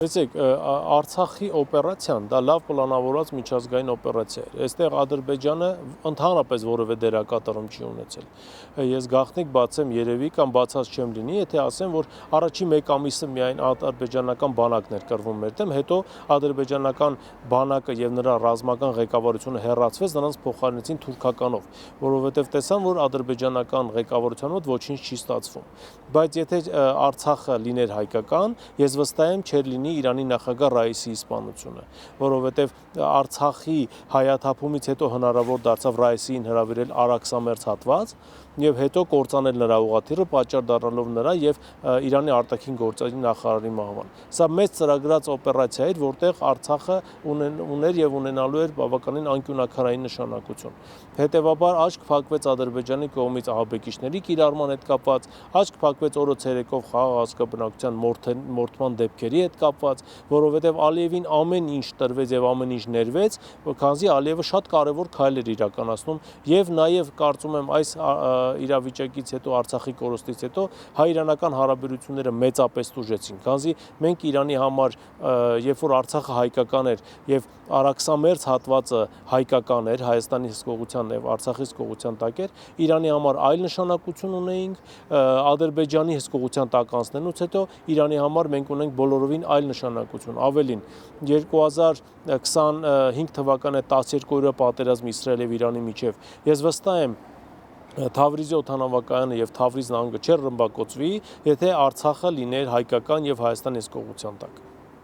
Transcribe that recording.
Տեսեք, Արցախի օպերացիան դա լավ պլանավորված միջազգային օպերացիա էր։ Այստեղ Ադրբեջանը ընդհանրապես որևէ դերակատարում չի ունեցել։ Ես գաղտնիք բացեմ երևի կամ բացած չեմ լինի, եթե ասեմ, որ առաջին 1 ամիսը միայն ադրբեջանական բանակն էր կռվում մեր դեմ, հետո ադրբեջանական բանակը եւ նրա ռազմական ղեկավարությունը հեռացվեց, նրանց փոխարինեցին թուրքականով, որովհետեւ տեսան, որ ադրբեջանական ղեկավարության մոտ ոչինչ չի ստացվում։ Բայց եթե Արցախը լիներ հայկական, ես վստահ եմ չէր լինի Իրանի նախագահ Ռայիսի իսպանությունը, որովհետև Արցախի հայաթափումից հետո հնարավոր դարձավ Ռայիսին հրավիրել Արաքսամերձ հատված եւ հետո կործանել նրա ուղղաթիռը, պատճառ դառնալով նրա եւ Իրանի արտաքին գործերի նախարարի մահվան։ Սա մեծ ծրագրած օպերացիա էր, որտեղ Արցախը ուներ եւ ունենալու էր բավականին անկյունակարային նշանակություն։ Հետևաբար աչք փակվեց Ադրբեջանի կողմից ահաբեկիչների կիրառման հետ կապված, աչք փակվեց օրը ցերեկով խաղաղ ազգաբնակության մորթման դեպքերի հետ կապված, որովհետև Ալիևին ամեն ինչ տրվեց եւ ամեն ինչ ներվեց, քանզի Ալիևը շատ կարևոր քայլ էր իրականացնում եւ նաեւ կարծում եմ այս իրավիճակից հետո Արցախի կորստից հետո հայ-իրանական հարաբերությունները մեծապես տուժեցին, քանզի մենք Իրանի համար երբ որ Արցախը հայկական էր եւ Արաքսամերձ հատվածը հայկական էր, Հայաստանի հսկողության եւ Արցախի հսկողության տակ էր, Իրանի համար այլ նշանակություն ունեինք, Ադրբեջանի հսկողության տակ անցնելուց հետո Իրանի համար մենք ունենք բոլորովին այլ նշանակություն, ավելին 2025 թվականի 12-օրյա պատերազմ Իսրայելի եւ Իրանի միջև ես վստահ եմ Թավրիզի օդանավակայանը եւ Թավրիզ նահանգը չէր ռմբակոծվի, եթե Արցախը լիներ հայկական եւ Հայաստանի հսկողության տակ։